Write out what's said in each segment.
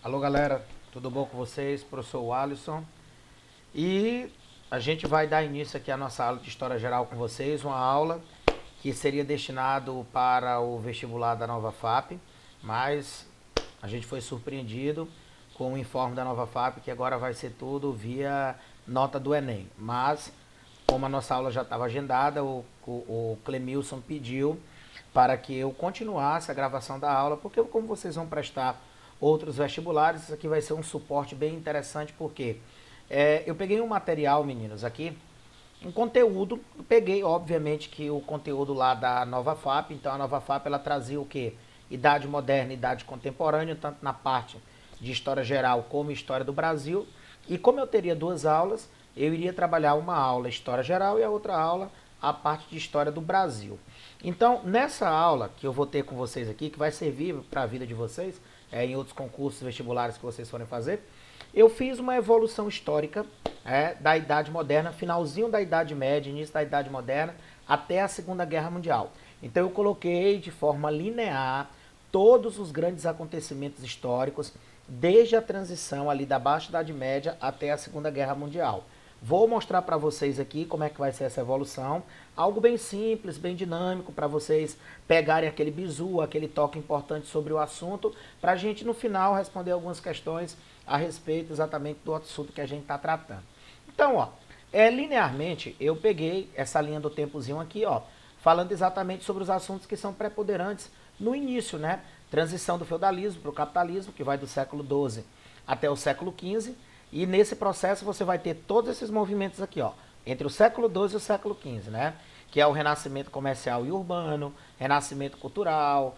Alô galera, tudo bom com vocês? Professor Alisson. E a gente vai dar início aqui à nossa aula de História Geral com vocês, uma aula que seria destinado para o vestibular da Nova FAP, mas a gente foi surpreendido com o informe da Nova FAP que agora vai ser tudo via nota do Enem. Mas, como a nossa aula já estava agendada, o Clemilson pediu para que eu continuasse a gravação da aula, porque como vocês vão prestar outros vestibulares, isso aqui vai ser um suporte bem interessante, porque eu peguei um material, meninos, aqui, um conteúdo, eu peguei, obviamente, que o conteúdo lá da Nova FAP, então a Nova FAP, ela trazia o quê? Idade moderna e idade contemporânea, tanto na parte de História Geral como História do Brasil, e como eu teria duas aulas, eu iria trabalhar uma aula História Geral e a outra aula a parte de História do Brasil. Então, nessa aula que eu vou ter com vocês aqui, que vai servir para a vida de vocês, em outros concursos vestibulares que vocês forem fazer, eu fiz uma evolução histórica da Idade Moderna, finalzinho da Idade Média, início da Idade Moderna, até a Segunda Guerra Mundial. Então eu coloquei de forma linear todos os grandes acontecimentos históricos, desde a transição ali da Baixa Idade Média até a Segunda Guerra Mundial. Vou mostrar para vocês aqui como é que vai ser essa evolução. Algo bem simples, bem dinâmico, para vocês pegarem aquele bizu, aquele toque importante sobre o assunto, para a gente no final responder algumas questões a respeito exatamente do assunto que a gente está tratando. Então, ó, linearmente eu peguei essa linha do tempozinho aqui, ó, falando exatamente sobre os assuntos que são preponderantes no início, né? Transição do feudalismo para o capitalismo, que vai do século XII até o século XV. E nesse processo você vai ter todos esses movimentos aqui, ó, entre o século XII e o século XV, né? Que é o renascimento comercial e urbano, renascimento cultural,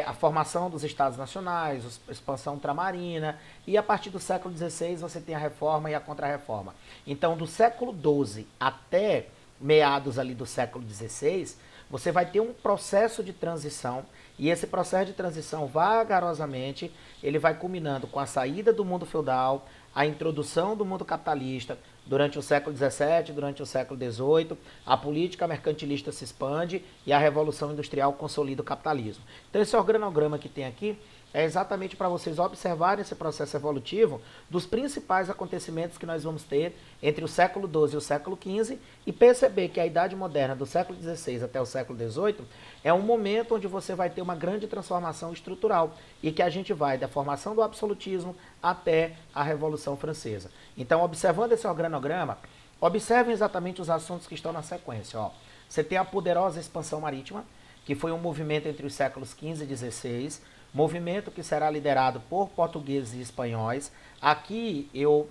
a formação dos estados nacionais, a expansão ultramarina, e a partir do século XVI você tem a reforma e a contrarreforma. Então, do século XII até meados ali do século XVI, você vai ter um processo de transição, e esse processo de transição vagarosamente, ele vai culminando com a saída do mundo feudal, a introdução do mundo capitalista. Durante o século XVII, durante o século XVIII, a política mercantilista se expande e a Revolução Industrial consolida o capitalismo. Então esse organograma que tem aqui é exatamente para vocês observarem esse processo evolutivo dos principais acontecimentos que nós vamos ter entre o século XII e o século XV e perceber que a Idade Moderna do século XVI até o século XVIII é um momento onde você vai ter uma grande transformação estrutural e que a gente vai da formação do absolutismo até a Revolução Francesa. Então, observando esse organograma, observem exatamente os assuntos que estão na sequência. Ó. Você tem a poderosa expansão marítima, que foi um movimento entre os séculos XV e XVI, movimento que será liderado por portugueses e espanhóis. Aqui eu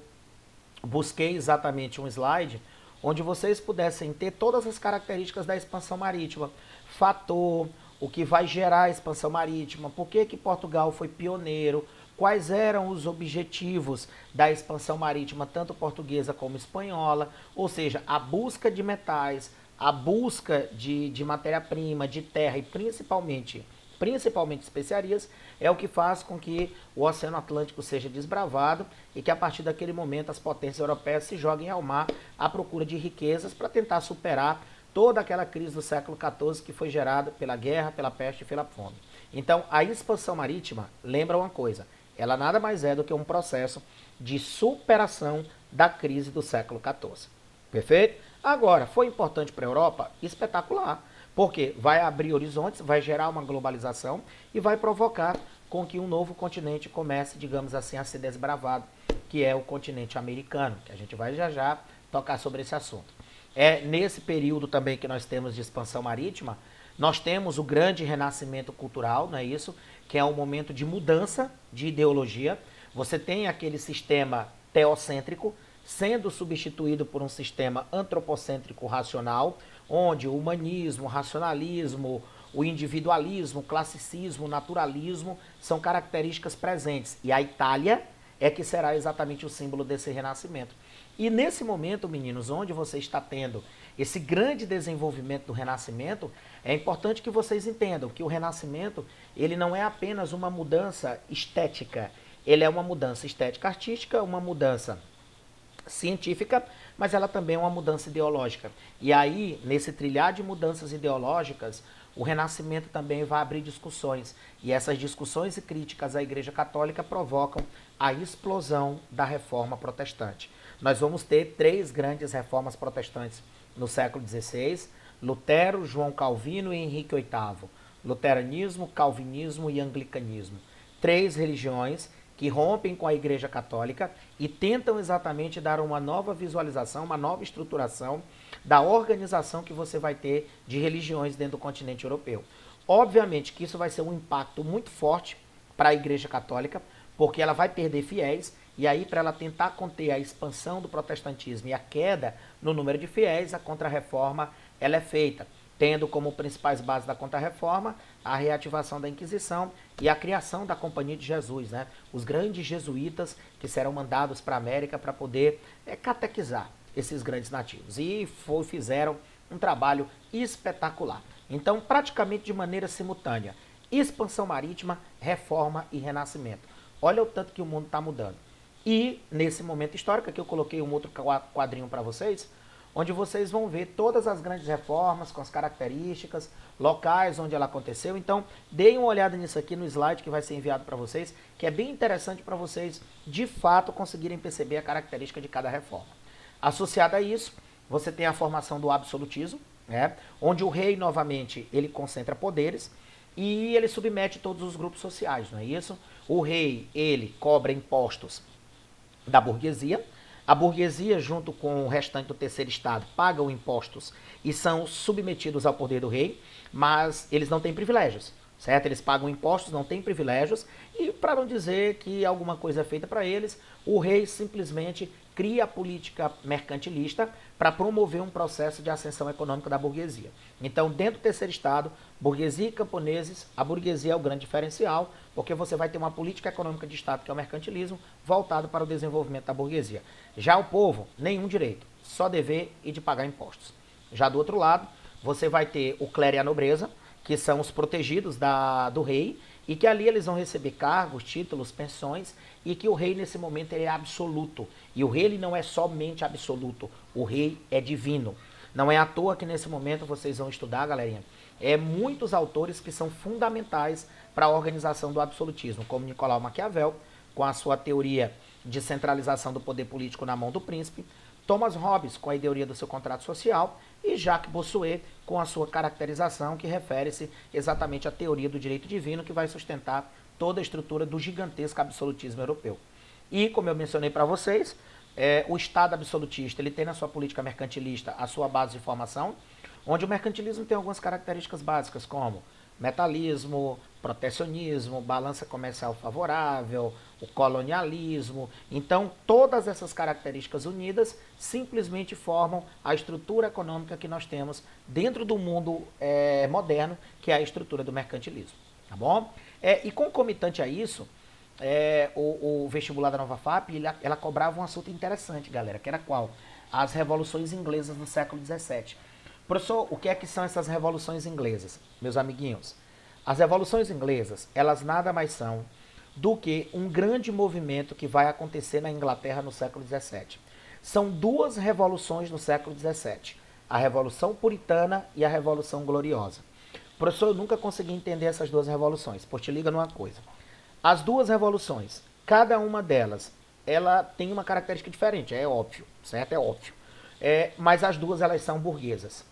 busquei exatamente um slide onde vocês pudessem ter todas as características da expansão marítima, fator, o que vai gerar a expansão marítima, por que Portugal foi pioneiro, quais eram os objetivos da expansão marítima, tanto portuguesa como espanhola, ou seja, a busca de metais, a busca de matéria-prima, de terra e principalmente especiarias, é o que faz com que o Oceano Atlântico seja desbravado e que a partir daquele momento as potências europeias se joguem ao mar à procura de riquezas para tentar superar toda aquela crise do século XIV que foi gerada pela guerra, pela peste e pela fome. Então, a expansão marítima, lembra uma coisa, ela nada mais é do que um processo de superação da crise do século XIV. Perfeito? Agora, foi importante para a Europa? Espetacular. Porque vai abrir horizontes, vai gerar uma globalização e vai provocar com que um novo continente comece, digamos assim, a ser desbravado, que é o continente americano, que a gente vai já tocar sobre esse assunto. É nesse período também que nós temos de expansão marítima, nós temos o grande renascimento cultural, não é isso? Que é um momento de mudança de ideologia. Você tem aquele sistema teocêntrico sendo substituído por um sistema antropocêntrico racional, onde o humanismo, o racionalismo, o individualismo, o classicismo, o naturalismo são características presentes. E a Itália é que será exatamente o símbolo desse renascimento. E nesse momento, meninos, onde você está tendo esse grande desenvolvimento do renascimento, é importante que vocês entendam que o renascimento, ele não é apenas uma mudança estética, ele é uma mudança estética artística, uma mudança científica, mas ela também é uma mudança ideológica. E aí, nesse trilhar de mudanças ideológicas, o Renascimento também vai abrir discussões. E essas discussões e críticas à Igreja Católica provocam a explosão da Reforma Protestante. Nós vamos ter 3 grandes reformas protestantes no século XVI: Lutero, João Calvino e Henrique VIII. Luteranismo, calvinismo e anglicanismo. 3 religiões que rompem com a Igreja Católica e tentam exatamente dar uma nova visualização, uma nova estruturação da organização que você vai ter de religiões dentro do continente europeu. Obviamente que isso vai ser um impacto muito forte para a Igreja Católica, porque ela vai perder fiéis, e aí para ela tentar conter a expansão do protestantismo e a queda no número de fiéis, a Contra-Reforma ela é feita, tendo como principais bases da Contra-Reforma a reativação da Inquisição e a criação da Companhia de Jesus, né? Os grandes jesuítas que serão mandados para a América para poder catequizar esses grandes nativos. E fizeram um trabalho espetacular. Então, praticamente de maneira simultânea, expansão marítima, reforma e renascimento. Olha o tanto que o mundo está mudando. E nesse momento histórico, aqui eu coloquei um outro quadrinho para vocês, onde vocês vão ver todas as grandes reformas, com as características, locais onde ela aconteceu. Então, deem uma olhada nisso aqui no slide que vai ser enviado para vocês, que é bem interessante para vocês, de fato, conseguirem perceber a característica de cada reforma. Associada a isso, você tem a formação do absolutismo, né, onde o rei, novamente, ele concentra poderes e ele submete todos os grupos sociais, não é isso? O rei, ele cobra impostos da burguesia. A burguesia, junto com o restante do terceiro estado, pagam impostos e são submetidos ao poder do rei, mas eles não têm privilégios, certo? Eles pagam impostos, não têm privilégios, e para não dizer que alguma coisa é feita para eles, o rei simplesmente cria a política mercantilista para promover um processo de ascensão econômica da burguesia. Então, dentro do terceiro estado, burguesia e camponeses, a burguesia é o grande diferencial, porque você vai ter uma política econômica de estado, que é o mercantilismo, voltado para o desenvolvimento da burguesia. Já o povo, nenhum direito, só dever e de pagar impostos. Já do outro lado, você vai ter o clero e a nobreza, que são os protegidos do rei, e que ali eles vão receber cargos, títulos, pensões, e que o rei nesse momento ele é absoluto. E o rei ele não é somente absoluto, o rei é divino. Não é à toa que nesse momento vocês vão estudar, galerinha, muitos autores que são fundamentais para a organização do absolutismo, como Nicolau Maquiavel, com a sua teoria de centralização do poder político na mão do príncipe, Thomas Hobbes, com a ideia do seu contrato social, e Jacques Bossuet, com a sua caracterização, que refere-se exatamente à teoria do direito divino, que vai sustentar toda a estrutura do gigantesco absolutismo europeu. E, como eu mencionei para vocês, o Estado absolutista ele tem na sua política mercantilista a sua base de formação, onde o mercantilismo tem algumas características básicas, como metalismo, protecionismo, balança comercial favorável, o colonialismo. Então, todas essas características unidas simplesmente formam a estrutura econômica que nós temos dentro do mundo moderno, que é a estrutura do mercantilismo. Tá bom? E concomitante a isso, o vestibular da Nova FAP, ela cobrava um assunto interessante, galera, que era qual? As revoluções inglesas no século XVII. Professor, o que é que são essas revoluções inglesas, meus amiguinhos? As revoluções inglesas, elas nada mais são do que um grande movimento que vai acontecer na Inglaterra no século XVII. São 2 revoluções no século XVII, a Revolução Puritana e a Revolução Gloriosa. Professor, eu nunca consegui entender essas 2 revoluções, pois te liga numa coisa. As 2 revoluções, cada uma delas, ela tem uma característica diferente, é óbvio, certo? É óbvio. Mas as 2 elas são burguesas,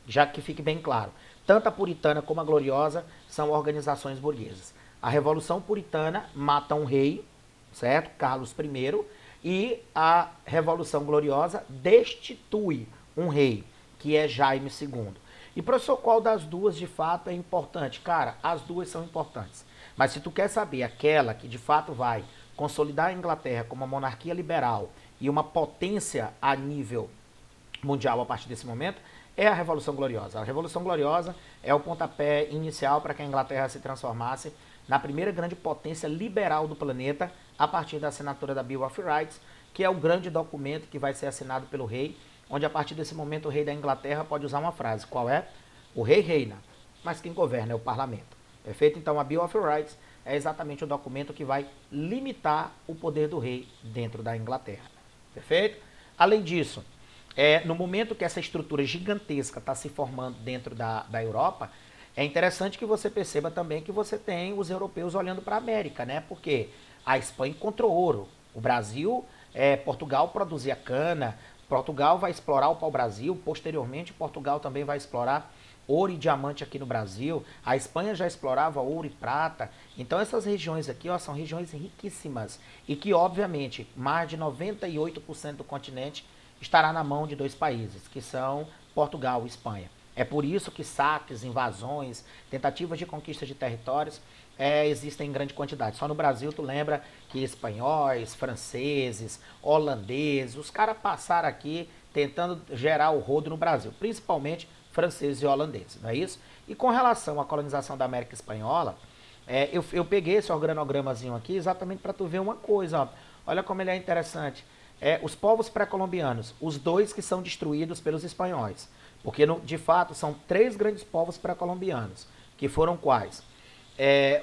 já que fique bem claro. Tanto a puritana como a gloriosa são organizações burguesas. A Revolução Puritana mata um rei, certo? Carlos I, e a Revolução Gloriosa destitui um rei, que é Jaime II. E, professor, qual das 2 de fato é importante? Cara, as 2 são importantes. Mas se tu quer saber aquela que de fato vai consolidar a Inglaterra como uma monarquia liberal e uma potência a nível mundial a partir desse momento, é a Revolução Gloriosa. A Revolução Gloriosa é o pontapé inicial para que a Inglaterra se transformasse na primeira grande potência liberal do planeta a partir da assinatura da Bill of Rights, que é o grande documento que vai ser assinado pelo rei, onde a partir desse momento o rei da Inglaterra pode usar uma frase. Qual é? O rei reina, mas quem governa é o parlamento. Perfeito? Então a Bill of Rights é exatamente o documento que vai limitar o poder do rei dentro da Inglaterra. Perfeito? Além disso, no momento que essa estrutura gigantesca está se formando dentro da Europa, é interessante que você perceba também que você tem os europeus olhando para a América, né? Porque a Espanha encontrou ouro. O Brasil, Portugal produzia cana, Portugal vai explorar o pau-brasil, posteriormente Portugal também vai explorar ouro e diamante aqui no Brasil, a Espanha já explorava ouro e prata, então essas regiões aqui ó, são regiões riquíssimas e que obviamente mais de 98% do continente estará na mão de dois países, que são Portugal e Espanha. É por isso que saques, invasões, tentativas de conquista de territórios existem em grande quantidade. Só no Brasil tu lembra que espanhóis, franceses, holandeses, os caras passaram aqui tentando gerar o rodo no Brasil, principalmente franceses e holandeses, não é isso? E com relação à colonização da América Espanhola, eu peguei esse organogramazinho aqui exatamente para tu ver uma coisa, ó. Olha como ele é interessante. Os povos pré-colombianos, os dois que são destruídos pelos espanhóis, porque de fato são três grandes povos pré-colombianos, que foram quais?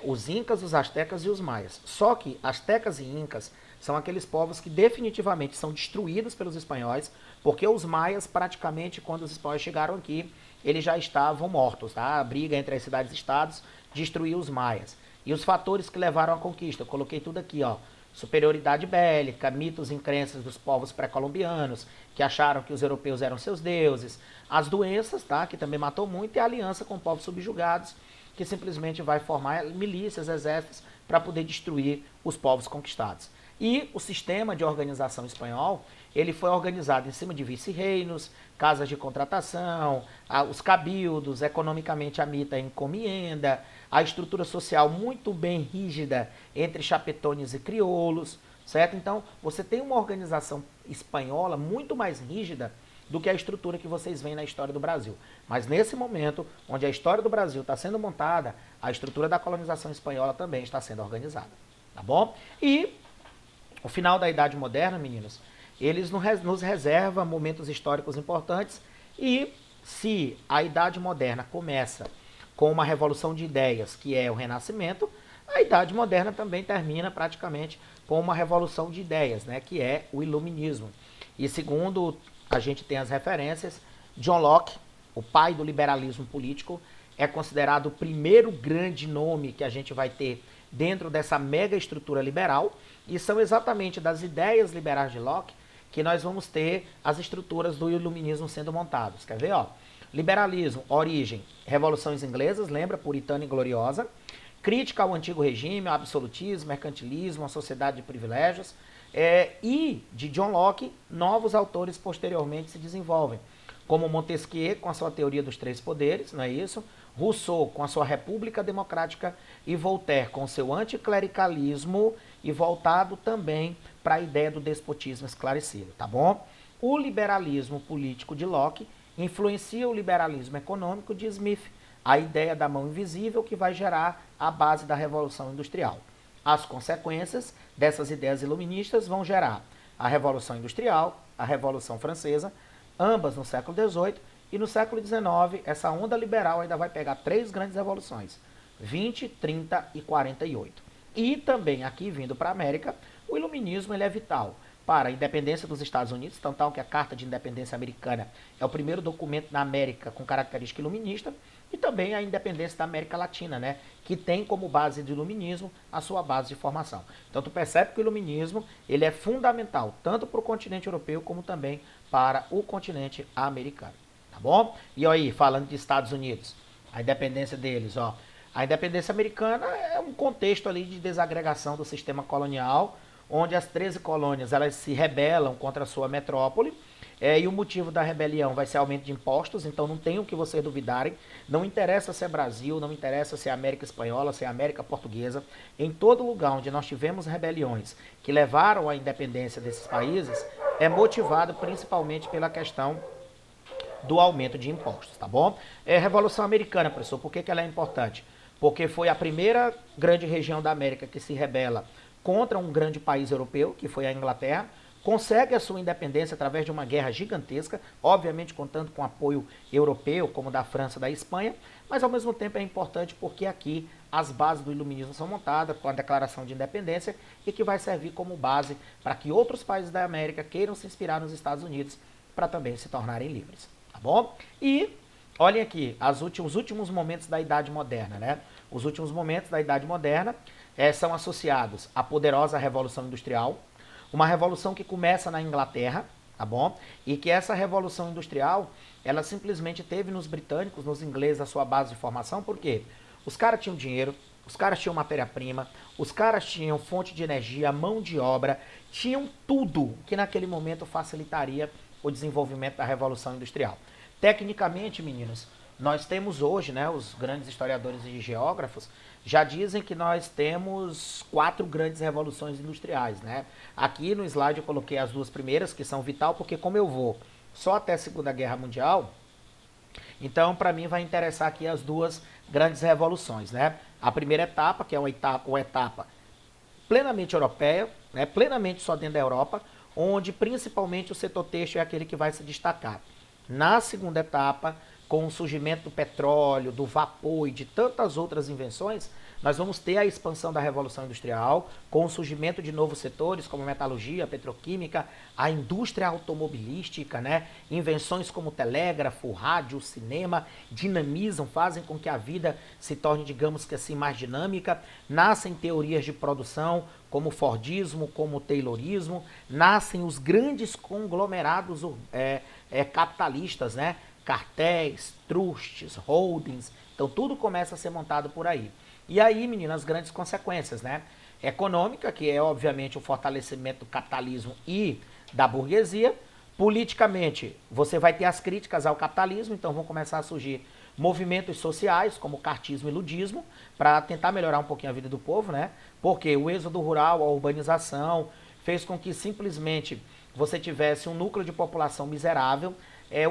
Os incas, os astecas e os maias. Só que astecas e incas são aqueles povos que definitivamente são destruídos pelos espanhóis, porque os maias praticamente quando os espanhóis chegaram aqui, eles já estavam mortos, tá? A briga entre as cidades-estados destruiu os maias. E os fatores que levaram à conquista, eu coloquei tudo aqui, ó. Superioridade bélica, mitos e crenças dos povos pré-colombianos, que acharam que os europeus eram seus deuses, as doenças, tá? Que também matou muito, e a aliança com povos subjugados, que simplesmente vai formar milícias, exércitos, para poder destruir os povos conquistados. E o sistema de organização espanhol, ele foi organizado em cima de vice-reinos, casas de contratação, os cabildos, economicamente a mita encomienda, a estrutura social muito bem rígida entre chapetones e crioulos, certo? Então, você tem uma organização espanhola muito mais rígida do que a estrutura que vocês veem na história do Brasil. Mas nesse momento, onde a história do Brasil está sendo montada, a estrutura da colonização espanhola também está sendo organizada, tá bom? E o final da Idade Moderna, meninos, eles nos reserva momentos históricos importantes e se a Idade Moderna começa com uma revolução de ideias, que é o Renascimento, a Idade Moderna também termina praticamente com uma revolução de ideias, né, que é o Iluminismo. E segundo a gente tem as referências, John Locke, o pai do liberalismo político, é considerado o primeiro grande nome que a gente vai ter dentro dessa mega estrutura liberal, e são exatamente das ideias liberais de Locke que nós vamos ter as estruturas do iluminismo sendo montadas. Quer ver? Ó? Liberalismo, origem, revoluções inglesas, lembra? Puritana e gloriosa. Crítica ao antigo regime, ao absolutismo, mercantilismo, à sociedade de privilégios. E de John Locke, novos autores posteriormente se desenvolvem, como Montesquieu com a sua teoria dos três poderes, não é isso? Rousseau com a sua República Democrática e Voltaire com o seu anticlericalismo e voltado também para a ideia do despotismo esclarecido, tá bom? O liberalismo político de Locke influencia o liberalismo econômico de Smith, a ideia da mão invisível que vai gerar a base da Revolução Industrial. As consequências dessas ideias iluministas vão gerar a Revolução Industrial, a Revolução Francesa, ambas no século XVIII, e no século XIX, essa onda liberal ainda vai pegar três grandes revoluções, 20, 30 e 48. E também aqui, vindo para a América, o iluminismo ele é vital para a independência dos Estados Unidos, tanto tal que a Carta de Independência Americana é o primeiro documento na América com característica iluminista, e também a independência da América Latina, né, que tem como base do iluminismo a sua base de formação. Então tu percebe que o iluminismo ele é fundamental tanto para o continente europeu como também para o continente americano, tá bom? E aí, falando de Estados Unidos, a independência deles, ó, a independência americana é um contexto ali de desagregação do sistema colonial, onde as 13 colônias elas se rebelam contra a sua metrópole, e o motivo da rebelião vai ser aumento de impostos, então não tem o que vocês duvidarem, não interessa se é Brasil, não interessa se é América Espanhola, se é América Portuguesa, em todo lugar onde nós tivemos rebeliões que levaram à independência desses países, é motivado principalmente pela questão do aumento de impostos, tá bom? Revolução Americana, professor, por que ela é importante? Porque foi a primeira grande região da América que se rebela contra um grande país europeu, que foi a Inglaterra, consegue a sua independência através de uma guerra gigantesca, obviamente contando com apoio europeu, como da França e da Espanha, mas ao mesmo tempo é importante porque aqui as bases do iluminismo são montadas com a declaração de independência e que vai servir como base para que outros países da América queiram se inspirar nos Estados Unidos para também se tornarem livres, tá bom? E Olhem aqui, os últimos momentos da Idade Moderna, né? Os últimos momentos da Idade Moderna são associados à poderosa Revolução Industrial, uma revolução que começa na Inglaterra, tá bom? E que essa Revolução Industrial, ela simplesmente teve nos britânicos, nos ingleses, a sua base de formação, por quê? Os caras tinham dinheiro, os caras tinham matéria-prima, os caras tinham fonte de energia, mão de obra, tinham tudo que naquele momento facilitaria o desenvolvimento da Revolução Industrial. Tecnicamente, meninos, nós temos hoje, né, os grandes historiadores e geógrafos já dizem que nós temos 4 grandes revoluções industriais, né? Aqui no slide eu coloquei as 2 primeiras, que são vital, porque como eu vou só até a Segunda Guerra Mundial, então para mim vai interessar aqui as 2 grandes revoluções, né? A primeira etapa, que é uma etapa plenamente europeia, né, plenamente só dentro da Europa, onde principalmente o setor têxtil é aquele que vai se destacar. Na segunda etapa, com o surgimento do petróleo, do vapor e de tantas outras invenções, nós vamos ter a expansão da Revolução Industrial, com o surgimento de novos setores como metalurgia, petroquímica, a indústria automobilística, né? Invenções como telégrafo, rádio, cinema, dinamizam, fazem com que a vida se torne, digamos que assim, mais dinâmica. Nascem teorias de produção, como o Fordismo, como o Taylorismo, nascem os grandes conglomerados capitalistas, né? Cartéis, trustes, holdings, então tudo começa a ser montado por aí. E aí, meninas, as grandes consequências, né? Econômica, que é obviamente o fortalecimento do capitalismo e da burguesia. Politicamente, você vai ter as críticas ao capitalismo, então vão começar a surgir movimentos sociais, como o cartismo e ludismo, para tentar melhorar um pouquinho a vida do povo, né? Porque o êxodo rural, a urbanização, fez com que simplesmente você tivesse um núcleo de população miserável.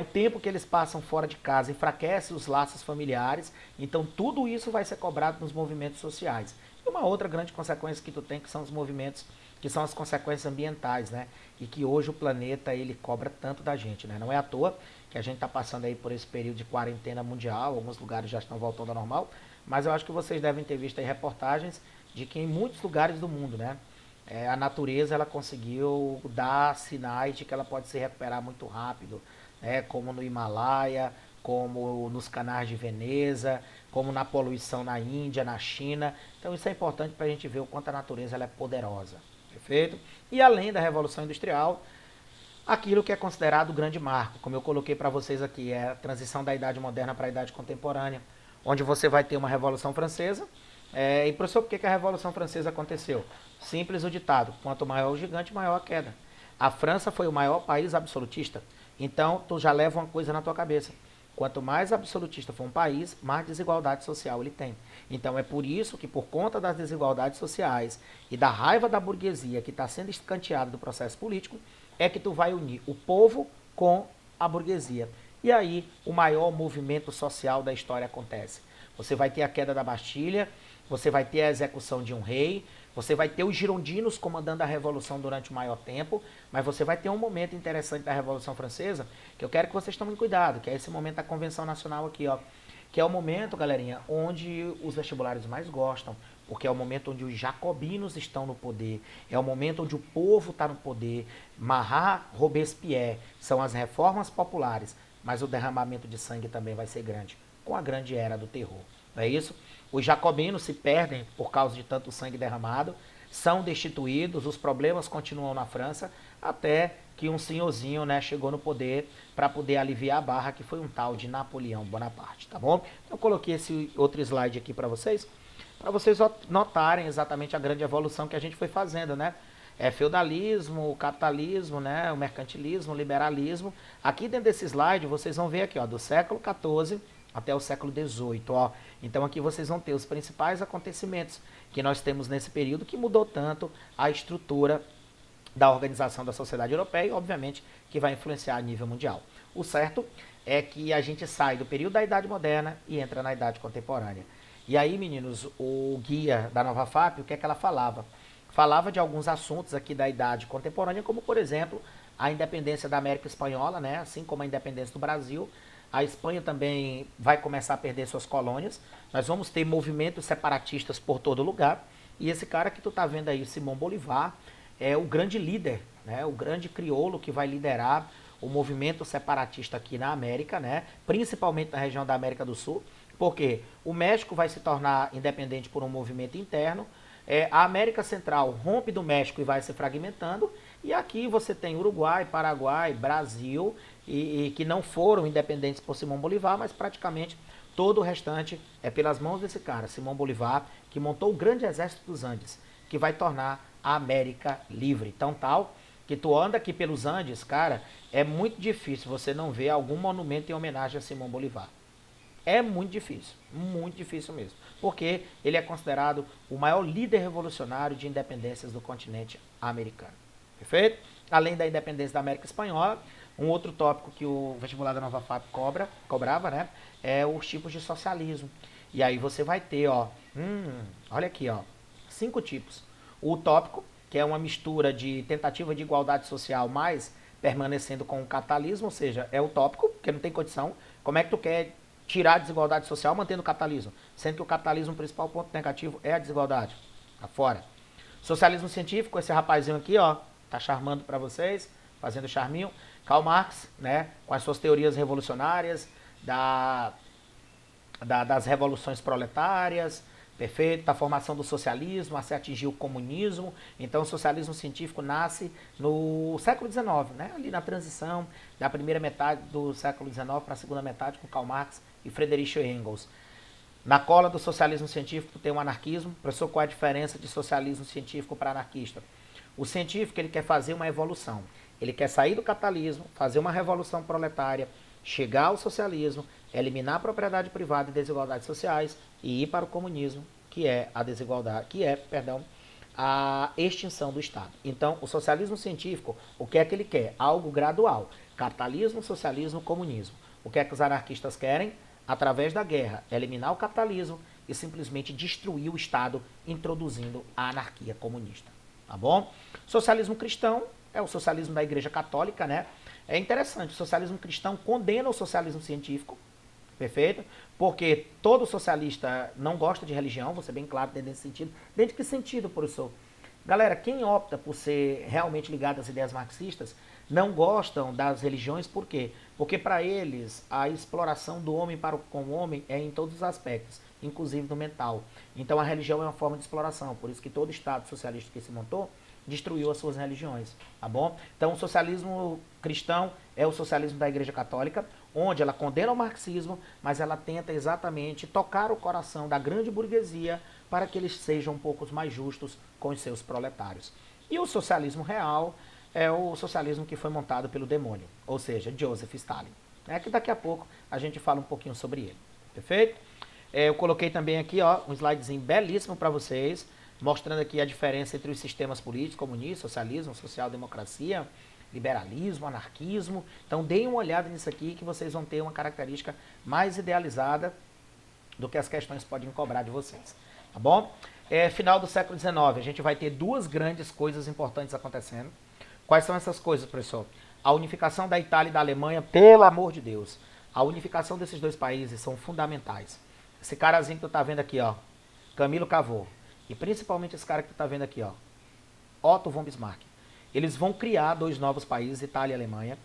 O tempo que eles passam fora de casa enfraquece os laços familiares, então tudo isso vai ser cobrado nos movimentos sociais. E uma outra grande consequência que tu tem, que são os movimentos, que são as consequências ambientais, né? E que hoje o planeta, ele cobra tanto da gente, né? Não é à toa que a gente está passando aí por esse período de quarentena mundial, alguns lugares já estão voltando ao normal, mas eu acho que vocês devem ter visto aí reportagens de que em muitos lugares do mundo, né? A natureza, ela conseguiu dar sinais de que ela pode se recuperar muito rápido, como no Himalaia, como nos canais de Veneza, como na poluição na Índia, na China. Então isso é importante para a gente ver o quanto a natureza ela é poderosa, perfeito? E além da Revolução Industrial, aquilo que é considerado o grande marco, como eu coloquei para vocês aqui, é a transição da Idade Moderna para a Idade Contemporânea, onde você vai ter uma Revolução Francesa. E professor, por que a Revolução Francesa aconteceu? Simples o ditado, quanto maior o gigante, maior a queda. A França foi o maior país absolutista, então tu já leva uma coisa na tua cabeça. Quanto mais absolutista for um país, mais desigualdade social ele tem. Então é por isso que, por conta das desigualdades sociais e da raiva da burguesia que está sendo escanteada do processo político, é que tu vai unir o povo com a burguesia. E aí o maior movimento social da história acontece. Você vai ter a queda da Bastilha, você vai ter a execução de um rei, você vai ter os girondinos comandando a Revolução durante o maior tempo, mas você vai ter um momento interessante da Revolução Francesa, que eu quero que vocês tomem cuidado, que é esse momento da Convenção Nacional aqui, ó, que é o momento, galerinha, onde os vestibulares mais gostam, porque é o momento onde os jacobinos estão no poder, é o momento onde o povo está no poder. Marat, Robespierre, são as reformas populares, mas o derramamento de sangue também vai ser grande, com a grande era do terror, não é isso? Os jacobinos se perdem por causa de tanto sangue derramado, são destituídos, os problemas continuam na França, até que um senhorzinho, né, chegou no poder para poder aliviar a barra, que foi um tal de Napoleão Bonaparte, tá bom? Então eu coloquei esse outro slide aqui para vocês notarem exatamente a grande evolução que a gente foi fazendo, né? Feudalismo, o capitalismo, né, o mercantilismo, o liberalismo. Aqui dentro desse slide vocês vão ver aqui, ó, do século XIV até o século XVIII, ó. Então aqui vocês vão ter os principais acontecimentos que nós temos nesse período, que mudou tanto a estrutura da organização da sociedade europeia e, obviamente, que vai influenciar a nível mundial. O certo é que a gente sai do período da Idade Moderna e entra na Idade Contemporânea. E aí, meninos, o guia da Nova FAP, o que é que ela falava? Falava de alguns assuntos aqui da Idade Contemporânea, como, por exemplo, a independência da América Espanhola, né? Assim como a independência do Brasil. A Espanha também vai começar a perder suas colônias. Nós vamos ter movimentos separatistas por todo lugar. E esse cara que tu tá vendo aí, Simão Bolívar, é o grande líder, né? O grande crioulo que vai liderar o movimento separatista aqui na América, né? Principalmente na região da América do Sul, porque o México vai se tornar independente por um movimento interno, a América Central rompe do México e vai se fragmentando, e aqui você tem Uruguai, Paraguai, Brasil, e que não foram independentes por Simão Bolívar, mas praticamente todo o restante é pelas mãos desse cara, Simão Bolívar, que montou o grande exército dos Andes, que vai tornar a América livre. Então tal, que tu anda aqui pelos Andes, cara, é muito difícil você não ver algum monumento em homenagem a Simão Bolívar. É muito difícil mesmo, porque ele é considerado o maior líder revolucionário de independências do continente americano. Perfeito? Além da independência da América Espanhola, um outro tópico que o vestibular da Nova FAP cobrava, né, é os tipos de socialismo. E aí você vai ter, ó, olha aqui, ó, 5 tipos. O utópico, que é uma mistura de tentativa de igualdade social, mas permanecendo com o capitalismo, ou seja, é utópico, porque não tem condição. Como é que tu quer tirar a desigualdade social mantendo o capitalismo? Sendo que o capitalismo, o principal ponto negativo é a desigualdade. Tá fora. Socialismo científico, esse rapazinho aqui, ó, tá charmando para vocês, fazendo charminho. Karl Marx, né, com as suas teorias revolucionárias, das revoluções proletárias, perfeito, da formação do socialismo, a se atingir o comunismo. Então o socialismo científico nasce no século XIX, né, ali na transição da primeira metade do século XIX para a segunda metade, com Karl Marx e Friedrich Engels. Na cola do socialismo científico tem o anarquismo. Professor, qual é a diferença de socialismo científico para anarquista? O científico, ele quer fazer uma evolução. Ele quer sair do capitalismo, fazer uma revolução proletária, chegar ao socialismo, eliminar a propriedade privada e desigualdades sociais e ir para o comunismo, que é a desigualdade, a extinção do Estado. Então, o socialismo científico, o que é que ele quer? Algo gradual. Capitalismo, socialismo, comunismo. O que é que os anarquistas querem? Através da guerra, eliminar o capitalismo e simplesmente destruir o Estado, introduzindo a anarquia comunista. Tá bom? Socialismo cristão é o socialismo da Igreja Católica, né? É interessante, o socialismo cristão condena o socialismo científico, perfeito? Porque todo socialista não gosta de religião, vou ser bem claro dentro desse sentido. Dentro de que sentido, professor? Galera, quem opta por ser realmente ligado às ideias marxistas não gostam das religiões, por quê? Porque para eles a exploração do homem para com o homem é em todos os aspectos, inclusive do mental. Então a religião é uma forma de exploração, por isso que todo Estado socialista que se montou destruiu as suas religiões, tá bom? Então o socialismo cristão é o socialismo da Igreja Católica, onde ela condena o marxismo, mas ela tenta exatamente tocar o coração da grande burguesia para que eles sejam um pouco mais justos com os seus proletários. E o socialismo real é o socialismo que foi montado pelo demônio, ou seja, Joseph Stalin. É que daqui a pouco a gente fala um pouquinho sobre ele, perfeito? Eu coloquei também aqui, ó, um slidezinho belíssimo para vocês, mostrando aqui a diferença entre os sistemas políticos, comunismo, socialismo, social-democracia, liberalismo, anarquismo. Então deem uma olhada nisso aqui que vocês vão ter uma característica mais idealizada do que as questões podem cobrar de vocês, tá bom? Final do século XIX, a gente vai ter duas grandes coisas importantes acontecendo. Quais são essas coisas, professor? A unificação da Itália e da Alemanha, pelo amor de Deus. A unificação desses dois países são fundamentais. Esse carazinho que tu tá vendo aqui, ó, Camilo Cavour, e principalmente esse cara que tu tá vendo aqui, ó, Otto von Bismarck. Eles vão criar dois novos países, Itália e Alemanha,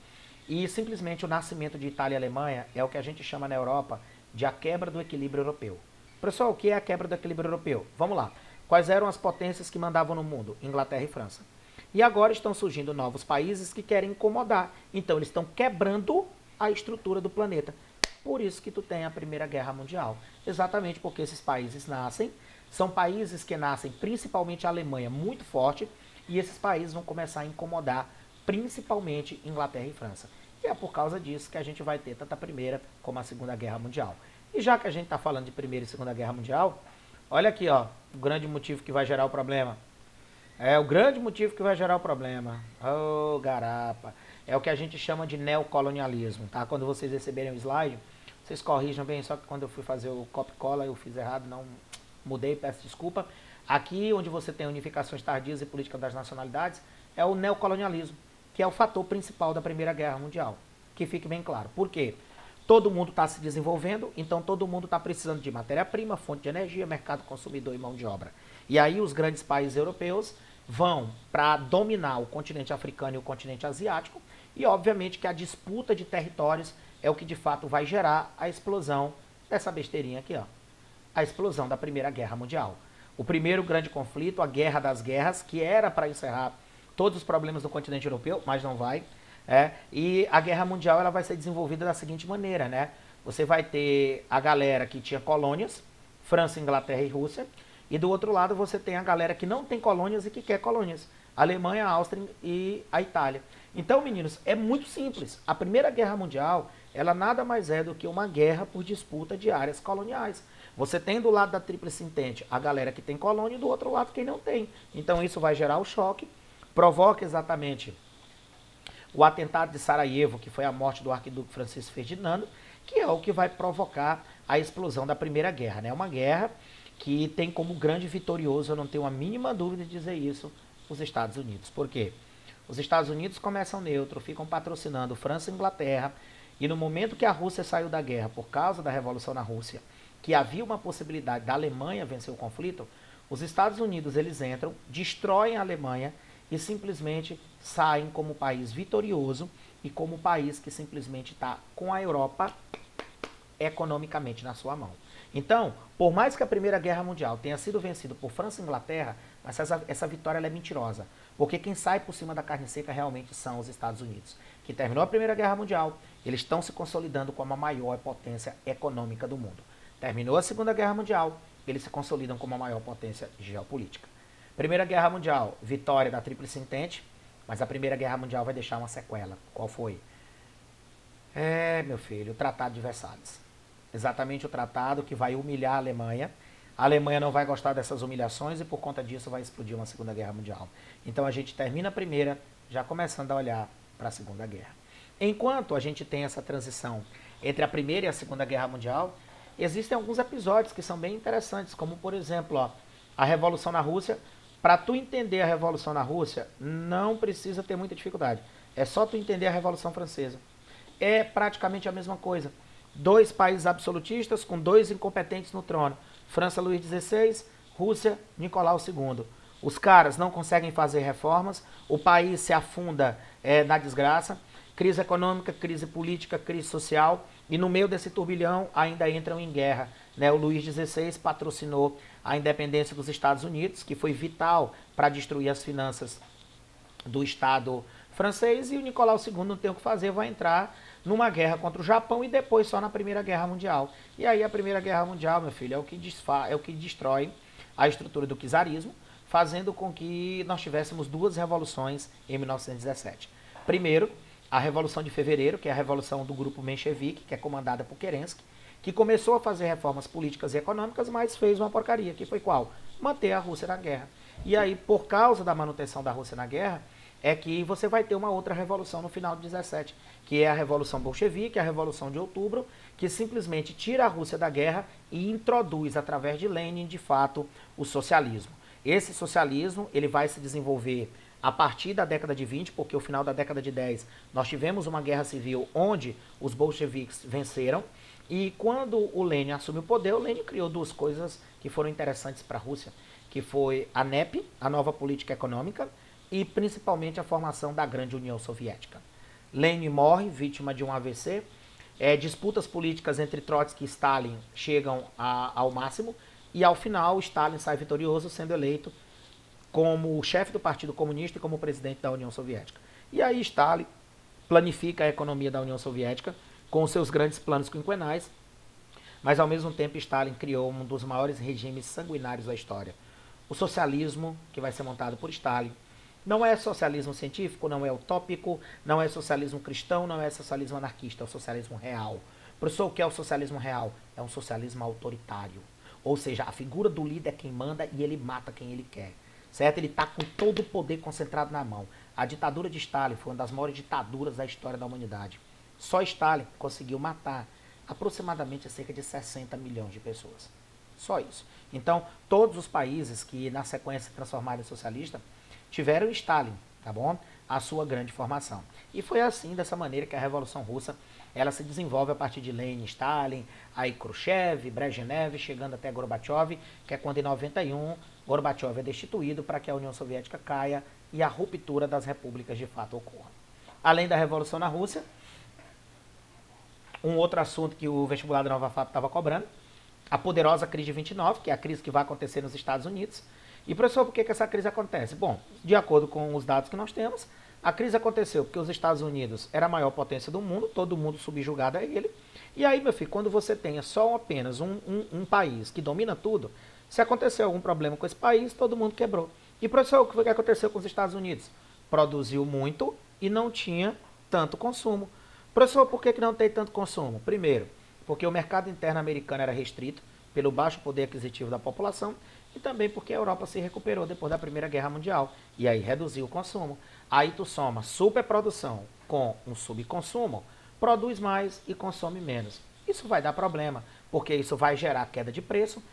e simplesmente o nascimento de Itália e Alemanha é o que a gente chama na Europa de a quebra do equilíbrio europeu. Pessoal, o que é a quebra do equilíbrio europeu? Vamos lá. Quais eram as potências que mandavam no mundo? Inglaterra e França. E agora estão surgindo novos países que querem incomodar. Então eles estão quebrando a estrutura do planeta. Por isso que tu tem a Primeira Guerra Mundial. Exatamente porque esses países nascem, são países que nascem, principalmente a Alemanha, muito forte, e esses países vão começar a incomodar, principalmente Inglaterra e França. E é por causa disso que a gente vai ter tanto a Primeira como a Segunda Guerra Mundial. E já que a gente está falando de Primeira e Segunda Guerra Mundial, olha aqui, ó, o grande motivo que vai gerar o problema. É o grande motivo que vai gerar o problema. Oh, garapa. É o que a gente chama de neocolonialismo, tá? Quando vocês receberem o slide, vocês corrijam bem, só que quando eu fui fazer o copy-cola eu fiz errado, não mudei, peço desculpa. Aqui, onde você tem unificações tardias e política das nacionalidades, é o neocolonialismo, que é o fator principal da Primeira Guerra Mundial. Que fique bem claro. Por quê? Todo mundo está se desenvolvendo, então todo mundo está precisando de matéria-prima, fonte de energia, mercado consumidor e mão de obra. E aí os grandes países europeus vão para dominar o continente africano e o continente asiático, E obviamente que a disputa de territórios é o que de fato vai gerar a explosão dessa besteirinha aqui, ó. A explosão da Primeira Guerra Mundial. O primeiro grande conflito, a Guerra das Guerras, que era para encerrar todos os problemas do continente europeu, mas não vai. E a Guerra Mundial ela vai ser desenvolvida da seguinte maneira, né? Você vai ter a galera que tinha colônias, França, Inglaterra e Rússia, e do outro lado você tem a galera que não tem colônias e que quer colônias, Alemanha, Áustria e a Itália. Então, meninos, é muito simples. A Primeira Guerra Mundial, ela nada mais é do que uma guerra por disputa de áreas coloniais. Você tem do lado da Tríplice Entente a galera que tem colônia e do outro lado quem não tem. Então isso vai gerar o choque, provoca exatamente o atentado de Sarajevo, que foi a morte do arquiduque Francisco Ferdinando, que é o que vai provocar a explosão da Primeira Guerra, né? Uma guerra que tem como grande vitorioso, eu não tenho a mínima dúvida de dizer isso, os Estados Unidos. Por quê? Os Estados Unidos começam neutro, ficam patrocinando França e Inglaterra, e no momento que a Rússia saiu da guerra por causa da Revolução na Rússia, que havia uma possibilidade da Alemanha vencer o conflito, os Estados Unidos eles entram, destroem a Alemanha e simplesmente saem como país vitorioso e como país que simplesmente está com a Europa economicamente na sua mão. Então, por mais que a Primeira Guerra Mundial tenha sido vencida por França e Inglaterra, mas essa vitória ela é mentirosa. Porque quem sai por cima da carne seca realmente são os Estados Unidos. Que terminou a Primeira Guerra Mundial, eles estão se consolidando como a maior potência econômica do mundo. Terminou a Segunda Guerra Mundial, eles se consolidam como a maior potência geopolítica. Primeira Guerra Mundial, vitória da Tríplice Entente, mas a Primeira Guerra Mundial vai deixar uma sequela. Qual foi? Meu filho, o Tratado de Versalhes. Exatamente o tratado que vai humilhar a Alemanha. A Alemanha não vai gostar dessas humilhações e por conta disso vai explodir uma Segunda Guerra Mundial. Então a gente termina a primeira, já começando a olhar para a Segunda Guerra. Enquanto a gente tem essa transição entre a Primeira e a Segunda Guerra Mundial, existem alguns episódios que são bem interessantes, como por exemplo, ó, a Revolução na Rússia. Para tu entender a Revolução na Rússia, não precisa ter muita dificuldade. É só tu entender a Revolução Francesa. É praticamente a mesma coisa. Dois países absolutistas com dois incompetentes no trono. França, Luís XVI, Rússia, Nicolau II. Os caras não conseguem fazer reformas, o país se afunda na desgraça, crise econômica, crise política, crise social, e no meio desse turbilhão ainda entram em guerra. O Luís XVI patrocinou a independência dos Estados Unidos, que foi vital para destruir as finanças do Estado francês, e o Nicolau II não tem o que fazer, vai entrar numa guerra contra o Japão e depois só na Primeira Guerra Mundial. E aí a Primeira Guerra Mundial, meu filho, é o que destrói a estrutura do czarismo, fazendo com que nós tivéssemos duas revoluções em 1917. Primeiro, a Revolução de Fevereiro, que é a revolução do grupo menchevique, que é comandada por Kerensky, que começou a fazer reformas políticas e econômicas, mas fez uma porcaria, que foi qual? Manter a Rússia na guerra. E aí, por causa da manutenção da Rússia na guerra, é que você vai ter uma outra revolução no final de 17, que é a Revolução Bolchevique, a Revolução de Outubro, que simplesmente tira a Rússia da guerra e introduz, através de Lenin, de fato, o socialismo. Esse socialismo ele vai se desenvolver a partir da década de 20, porque no final da década de 10 nós tivemos uma guerra civil onde os bolcheviques venceram, e quando o Lenin assumiu o poder, o Lenin criou duas coisas que foram interessantes para a Rússia, que foi a NEP, a nova política econômica, e principalmente a formação da grande União Soviética. Lenin morre, vítima de um AVC, disputas políticas entre Trotsky e Stalin chegam ao máximo, e ao final Stalin sai vitorioso, sendo eleito como chefe do Partido Comunista e como presidente da União Soviética. E aí Stalin planifica a economia da União Soviética com os seus grandes planos quinquenais, mas ao mesmo tempo Stalin criou um dos maiores regimes sanguinários da história. O socialismo, que vai ser montado por Stalin, não é socialismo científico, não é utópico, não é socialismo cristão, não é socialismo anarquista, é o socialismo real. Professor, o que é o socialismo real? É um socialismo autoritário. Ou seja, a figura do líder é quem manda e ele mata quem ele quer. Certo? Ele está com todo o poder concentrado na mão. A ditadura de Stalin foi uma das maiores ditaduras da história da humanidade. Só Stalin conseguiu matar aproximadamente cerca de 60 milhões de pessoas. Só isso. Então, todos os países que na sequência se transformaram em socialista tiveram Stalin, tá bom? A sua grande formação. E foi assim, dessa maneira, que a Revolução Russa ela se desenvolve a partir de Lenin, Stalin, aí Khrushchev, Brezhnev, chegando até Gorbachev, que é quando em 91 Gorbachev é destituído para que a União Soviética caia e a ruptura das repúblicas de fato ocorra. Além da Revolução na Rússia, um outro assunto que o vestibular da Nova FAP estava cobrando, a poderosa crise de 29, que é a crise que vai acontecer nos Estados Unidos. E, professor, por que essa crise acontece? Bom, de acordo com os dados que nós temos, a crise aconteceu porque os Estados Unidos era a maior potência do mundo, todo mundo subjugado a ele. E aí, meu filho, quando você tenha só apenas um país que domina tudo, se aconteceu algum problema com esse país, todo mundo quebrou. E, professor, o que foi que aconteceu com os Estados Unidos? Produziu muito e não tinha tanto consumo. Professor, por que não tem tanto consumo? Primeiro, porque o mercado interno americano era restrito pelo baixo poder aquisitivo da população e também porque a Europa se recuperou depois da Primeira Guerra Mundial e aí reduziu o consumo. Aí tu soma superprodução com um subconsumo, produz mais e consome menos. Isso vai dar problema, porque isso vai gerar queda de preço